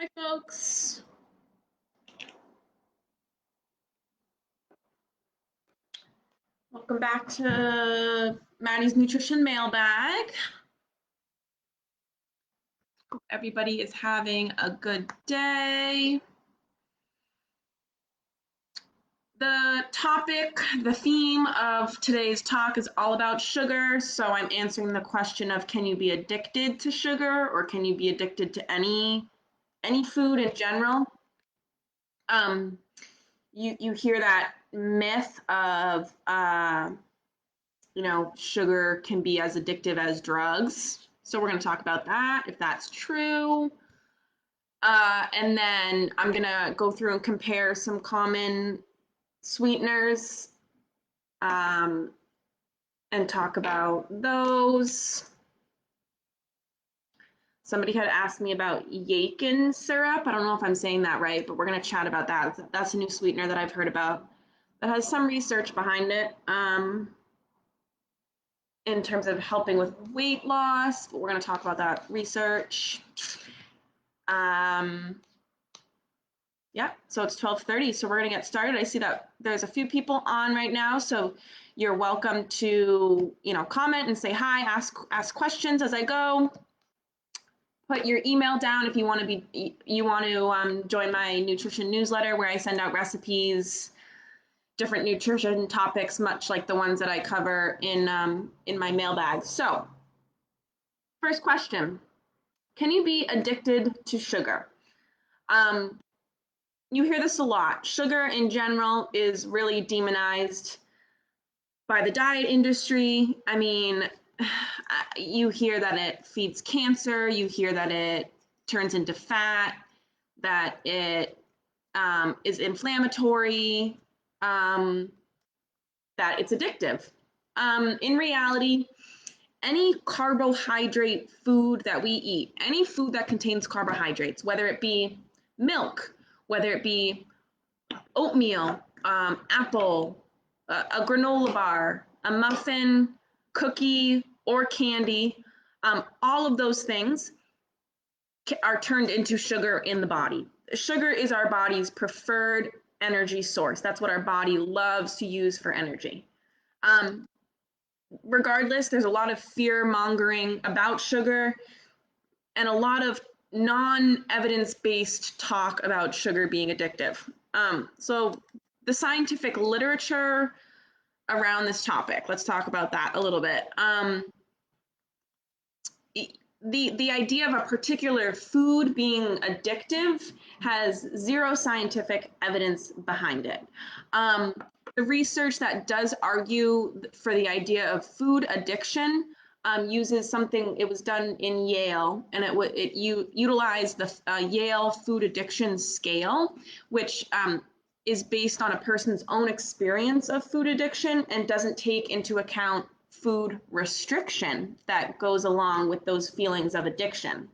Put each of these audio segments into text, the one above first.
Hi, folks. Welcome back to Maddie's Nutrition Mailbag. Hope everybody is having a good day. The theme of today's talk is all about sugar. So I'm answering the question of, can you be addicted to sugar, or can you be addicted to any food in general? You hear that myth of sugar can be as addictive as drugs. So we're going to talk about that, if that's true. And then I'm going to go through and compare some common sweeteners and talk about those. Somebody had asked me about Yakin syrup. I don't know if I'm saying that right, but we're going to chat about that. That's a new sweetener that I've heard about that has some research behind it. In terms of helping with weight loss, but we're going to talk about that research. Yeah, so it's 12:30, so we're going to get started. I see that there's a few people on right now, so you're welcome to, comment and say hi, ask questions as I go. Put your email down if you want to join my nutrition newsletter, where I send out recipes, different nutrition topics, much like the ones that I cover in my mailbag. So, first question: can you be addicted to sugar? You hear this a lot. Sugar in general is really demonized by the diet industry. I mean, you hear that it feeds cancer. You hear that it turns into fat, that it is inflammatory, that it's addictive. In reality, any carbohydrate food that we eat, any food that contains carbohydrates, whether it be milk, whether it be oatmeal, apple, a granola bar, a muffin, cookie, or candy, all of those things are turned into sugar in the body. Sugar is our body's preferred energy source. That's what our body loves to use for energy. Regardless, there's a lot of fear mongering about sugar and a lot of non-evidence-based talk about sugar being addictive. So the scientific literature around this topic, let's talk about that a little bit. The idea of a particular food being addictive has zero scientific evidence behind it. The research that does argue for the idea of food addiction uses something. It was done in Yale, and it utilized the Yale food addiction scale, which is based on a person's own experience of food addiction and doesn't take into account food restriction that goes along with those feelings of addiction.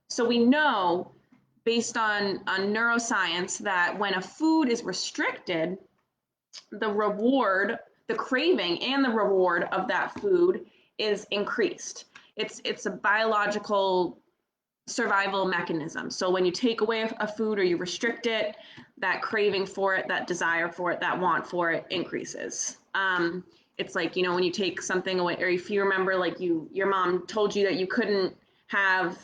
So we know, based on neuroscience, that when a food is restricted, the reward, the craving and the reward of that food is increased. It's a biological survival mechanism. So when you take away a food or you restrict it, that craving for it, that desire for it, that want for it increases. It's like, when you take something away, or if you remember, like your mom told you that you couldn't have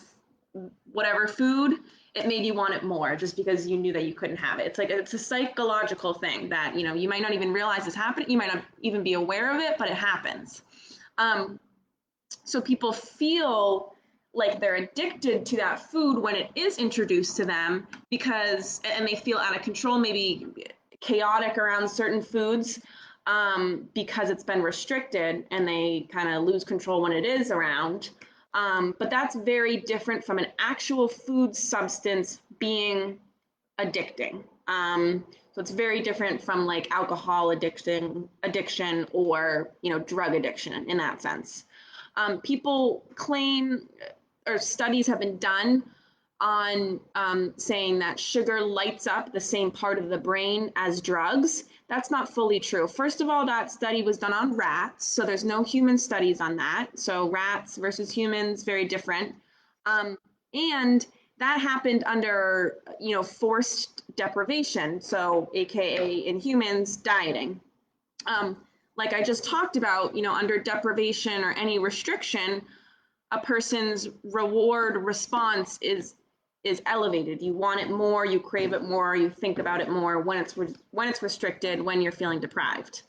whatever food, it made you want it more just because you knew that you couldn't have it. It's like, it's a psychological thing that, you might not even realize is happening. You might not even be aware of it, but it happens. So people feel like they're addicted to that food when it is introduced to them and they feel out of control, maybe chaotic around certain foods because it's been restricted, and they kind of lose control when it is around. But that's very different from an actual food substance being addicting. So it's very different from like alcohol addiction or, drug addiction in that sense. People claim, or studies have been done on saying that sugar lights up the same part of the brain as drugs. That's not fully true. First of all, that study was done on rats, so there's no human studies on that. So rats versus humans, very different. And that happened under, forced deprivation, so AKA in humans, dieting. Um, like I just talked about, under deprivation or any restriction, a person's reward response is elevated. You want it more, you crave it more, you think about it more when it's restricted, when you're feeling deprived.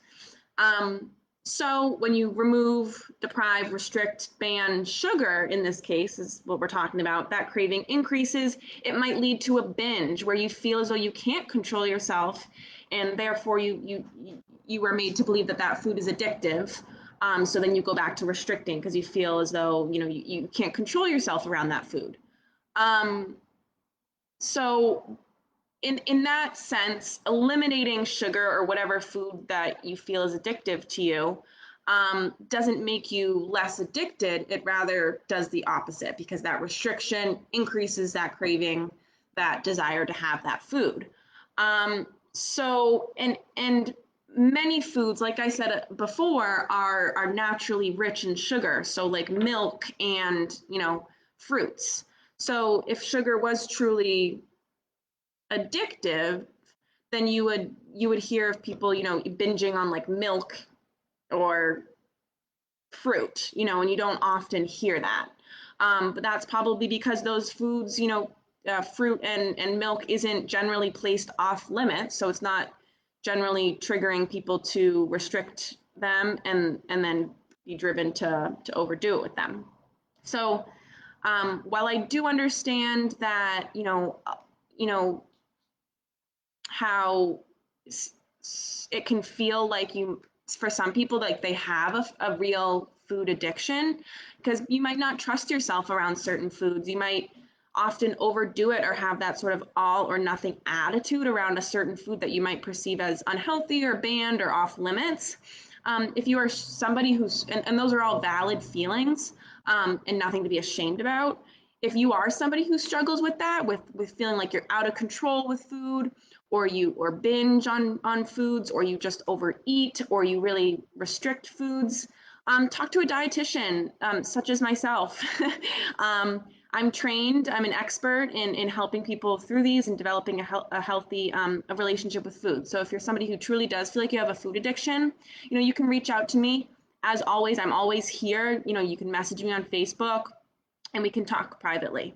So when you remove, deprive, restrict, ban sugar, in this case is what we're talking about, that craving increases. It might lead to a binge where you feel as though you can't control yourself, and therefore you were made to believe that that food is addictive. So then you go back to restricting because you feel as though you can't control yourself around that food. So in that sense, eliminating sugar or whatever food that you feel is addictive to you doesn't make you less addicted. It rather does the opposite, because that restriction increases that craving, that desire to have that food. And many foods, like I said before, are naturally rich in sugar. So like milk and fruits. So if sugar was truly addictive, then you would hear of people binging on like milk or fruit, and you don't often hear that. But that's probably because those foods, fruit and milk isn't generally placed off limits, so it's not generally triggering people to restrict them and then be driven to overdo it with them. So while I do understand that, how it can feel like for some people, like they have a real food addiction, because you might not trust yourself around certain foods. You might often overdo it or have that sort of all or nothing attitude around a certain food that you might perceive as unhealthy or banned or off limits. If you are somebody and those are all valid feelings, and nothing to be ashamed about. If you are somebody who struggles with that, with feeling like you're out of control with food, or binge on foods, or you just overeat, or you really restrict foods, talk to a dietitian, such as myself. I'm trained, I'm an expert in helping people through these and developing a healthy a relationship with food. So if you're somebody who truly does feel like you have a food addiction, you can reach out to me. As always, I'm always here. You can message me on Facebook and we can talk privately.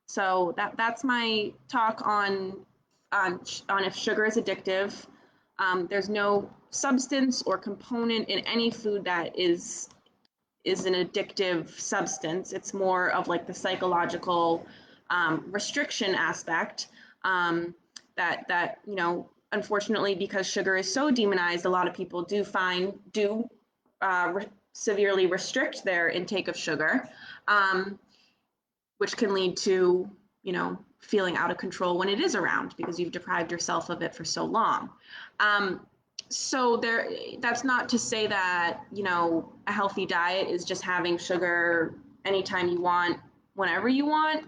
So that's my talk on if sugar is addictive. There's no substance or component in any food that is an addictive substance. It's more of like the psychological restriction aspect, that unfortunately, because sugar is so demonized, a lot of people do severely restrict their intake of sugar, which can lead to feeling out of control when it is around, because you've deprived yourself of it for so long. So that's not to say that a healthy diet is just having sugar anytime you want, whenever you want.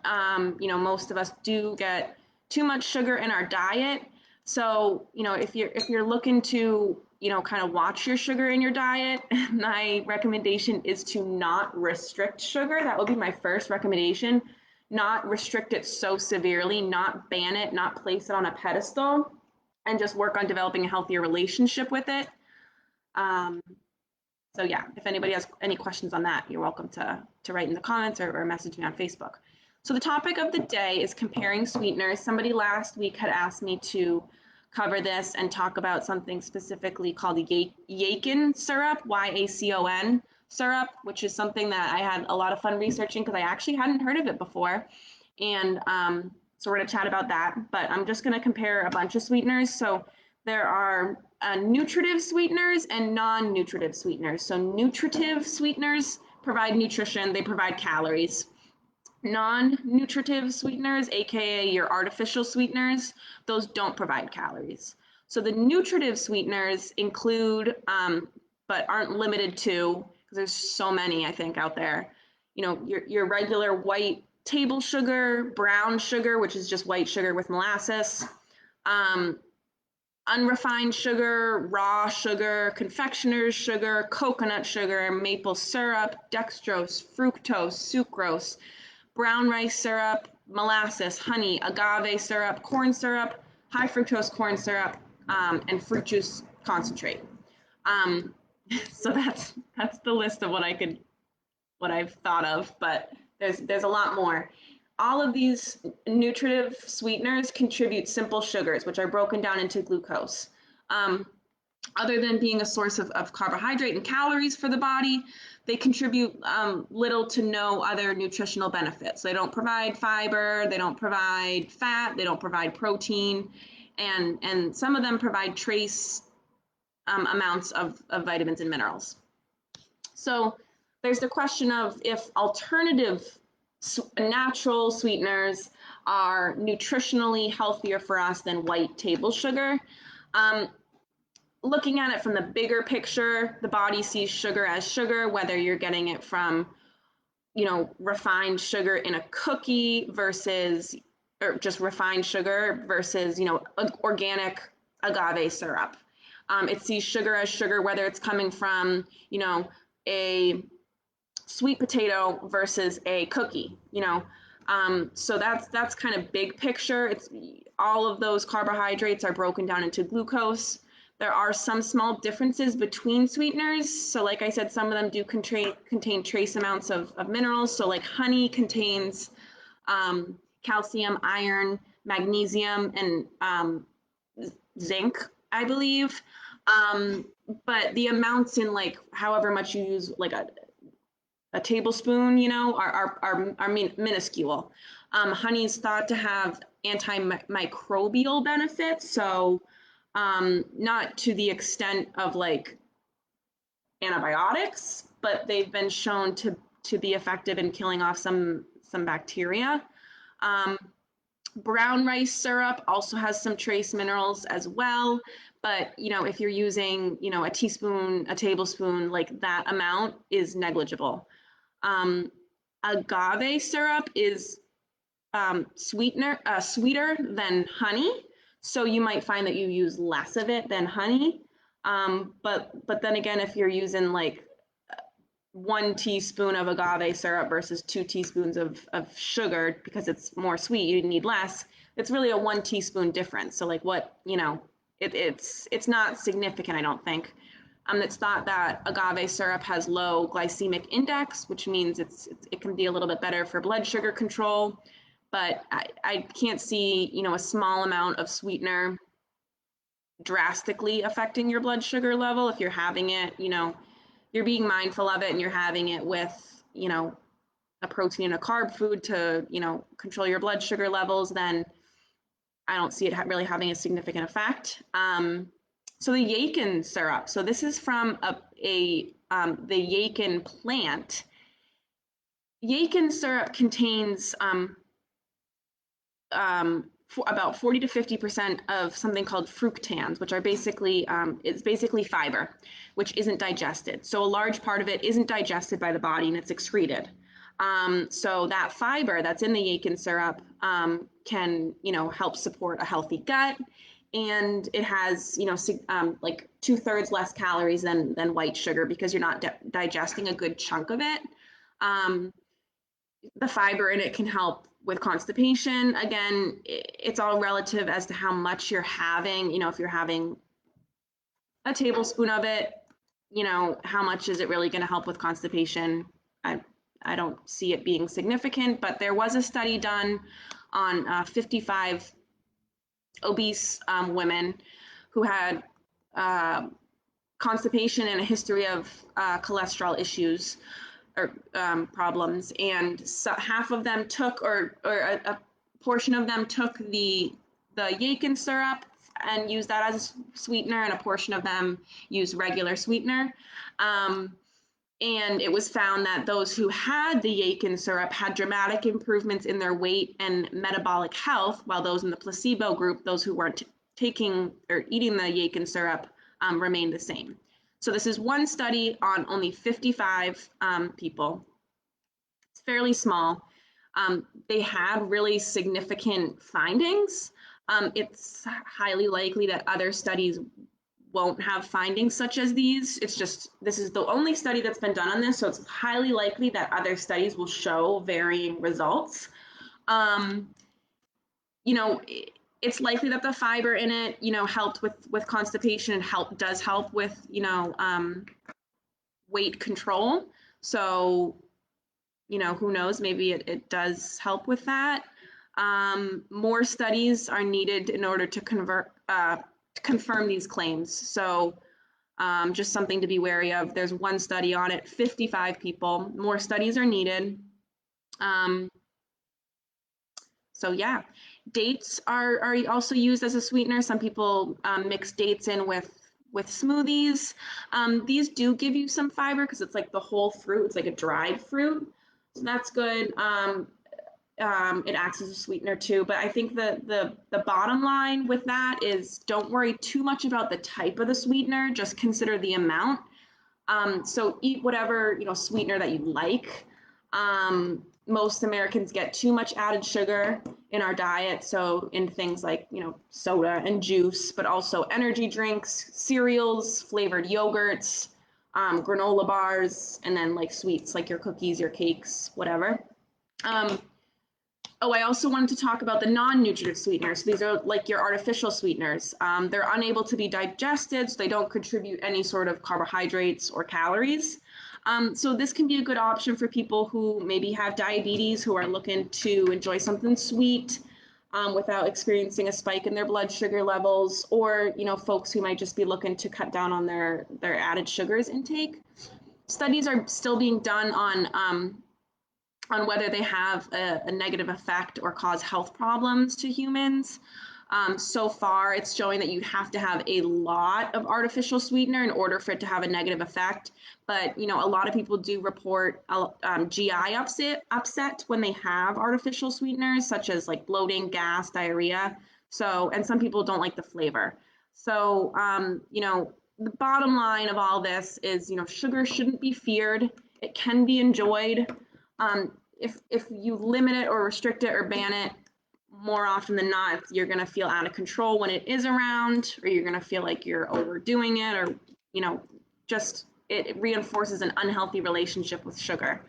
Most of us do get too much sugar in our diet. So if you're looking to kind of watch your sugar in your diet, my recommendation is to not restrict sugar. That would be my first recommendation. Not restrict it so severely, not ban it, not place it on a pedestal, and just work on developing a healthier relationship with it. So yeah, if anybody has any questions on that, you're welcome to write in the comments or message me on Facebook. So the topic of the day is comparing sweeteners. Somebody last week had asked me to cover this and talk about something specifically called the Yacon syrup, Y-A-C-O-N syrup, which is something that I had a lot of fun researching because I actually hadn't heard of it before. And so we're going to chat about that, but I'm just going to compare a bunch of sweeteners. So there are nutritive sweeteners and non-nutritive sweeteners. So nutritive sweeteners provide nutrition, they provide calories. Non-nutritive sweeteners, aka your artificial sweeteners, those don't provide calories. So the nutritive sweeteners include, but aren't limited to, because there's so many, I think, out there, your regular white table sugar, brown sugar, which is just white sugar with molasses, unrefined sugar, raw sugar, confectioner's sugar, coconut sugar, maple syrup, dextrose, fructose, sucrose, brown rice syrup, molasses, honey, agave syrup, corn syrup, high fructose corn syrup, and fruit juice concentrate. Um, so that's the list of what I've thought of, but there's a lot more. All of these nutritive sweeteners contribute simple sugars, which are broken down into glucose. Um, Other than being a source of carbohydrate and calories for the body, they contribute little to no other nutritional benefits. They don't provide fiber, they don't provide fat, they don't provide protein, and some of them provide trace amounts of vitamins and minerals. So there's the question of if alternative natural sweeteners are nutritionally healthier for us than white table sugar. Um, Looking at it from the bigger picture, the body sees sugar as sugar, whether you're getting it from, refined sugar in a cookie versus, or just refined sugar versus, organic agave syrup. It sees sugar as sugar, whether it's coming from, a sweet potato versus a cookie, so that's kind of big picture. It's all of those carbohydrates are broken down into glucose. There are some small differences between sweeteners. So like I said, some of them do contain trace amounts of minerals. So like honey contains calcium, iron, magnesium, and zinc, I believe. But the amounts in like however much you use, like a tablespoon, are minuscule. Honey is thought to have antimicrobial benefits, so not to the extent of like antibiotics, but they've been shown to be effective in killing off some bacteria. Brown rice syrup also has some trace minerals as well, but if you're using a teaspoon, a tablespoon, like that amount is negligible. Agave syrup is sweeter than honey, so you might find that you use less of it than honey. But then again, if you're using like 1 teaspoon of agave syrup versus 2 teaspoons of sugar, because it's more sweet, you need less. It's really a 1 teaspoon difference. So like it's not significant, I don't think. It's thought that agave syrup has low glycemic index, which means it can be a little bit better for blood sugar control. But I can't see, a small amount of sweetener drastically affecting your blood sugar level. If you're having it, you're being mindful of it and you're having it with, a protein and a carb food to, control your blood sugar levels, then I don't see it really having a significant effect. So the yacon syrup. So this is from the yacon plant. Yacon syrup contains about 40 to 50% of something called fructans, which are basically it's basically fiber, which isn't digested. So a large part of it isn't digested by the body and it's excreted. So that fiber that's in the yacon syrup can help support a healthy gut, and it has like 2/3 less calories than white sugar because you're not digesting a good chunk of it. The fiber in it can help with constipation. Again, it's all relative as to how much you're having. If you're having a tablespoon of it, how much is it really going to help with constipation? I don't see it being significant, but there was a study done on 55 obese women who had constipation and a history of cholesterol issues or problems, and so half of them took, or a portion of them took the yacon syrup and used that as a sweetener, and a portion of them used regular sweetener. And it was found that those who had the yacon syrup had dramatic improvements in their weight and metabolic health, while those in the placebo group, those who weren't taking or eating the yacon syrup, remained the same. So this is one study on only 55 people. It's fairly small. They had really significant findings. It's highly likely that other studies won't have findings such as these. It's just, this is the only study that's been done on this, so it's highly likely that other studies will show varying results. You know, it's likely that the fiber in it, you know, helped with constipation and does help with, you know, weight control. So, you know, who knows, maybe it does help with that. More studies are needed in order to confirm these claims. So just something to be wary of. There's one study on it, 55 people. More studies are needed. So yeah, dates are also used as a sweetener. Some people mix dates in with smoothies. These do give you some fiber because it's like the whole fruit. It's like a dried fruit, so that's good. It acts as a sweetener too. But I think the bottom line with that is don't worry too much about the type of the sweetener. Just consider the amount. So eat whatever, you know, sweetener that you like. Most Americans get too much added sugar in our diet. So in things like, you know, soda and juice, but also energy drinks, cereals, flavored yogurts, granola bars, and then like sweets, like your cookies, your cakes, whatever. Oh, I also wanted to talk about the non-nutritive sweeteners. These are like your artificial sweeteners. They're unable to be digested, so they don't contribute any sort of carbohydrates or calories. So this can be a good option for people who maybe have diabetes, who are looking to enjoy something sweet without experiencing a spike in their blood sugar levels, or you know, folks who might just be looking to cut down on their added sugars intake. Studies are still being done on whether they have a negative effect or cause health problems to humans. So far, it's showing that you have to have a lot of artificial sweetener in order for it to have a negative effect. But you know, a lot of people do report GI upset when they have artificial sweeteners, such as like bloating, gas, diarrhea. So, and some people don't like the flavor. So, you know, the bottom line of all this is, you know, sugar shouldn't be feared. It can be enjoyed. If you limit it or restrict it or ban it, more often than not, you're going to feel out of control when it is around, or you're going to feel like you're overdoing it, or you know, just it reinforces an unhealthy relationship with sugar.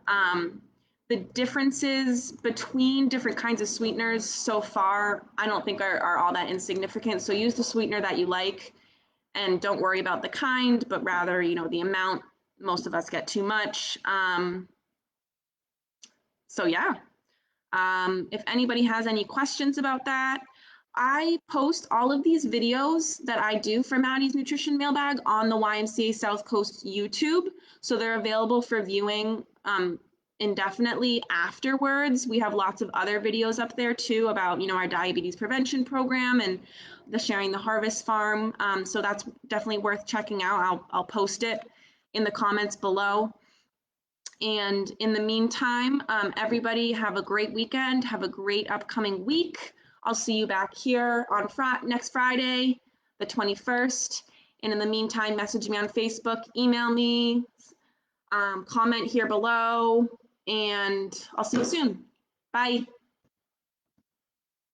The differences between different kinds of sweeteners so far, I don't think are all that insignificant. So use the sweetener that you like, and don't worry about the kind, but rather, you know, the amount. Most of us get too much. So yeah, if anybody has any questions about that, I post all of these videos that I do for Maddie's Nutrition Mailbag on the YMCA South Coast YouTube. So they're available for viewing indefinitely afterwards. We have lots of other videos up there too about, you know, our diabetes prevention program and the Sharing the Harvest Farm. So that's definitely worth checking out. I'll post it in the comments below. And in the meantime, everybody have a great weekend. Have a great upcoming week. I'll see you back here on next Friday, the 21st. And in the meantime, message me on Facebook, email me, comment here below, and I'll see you soon. Bye.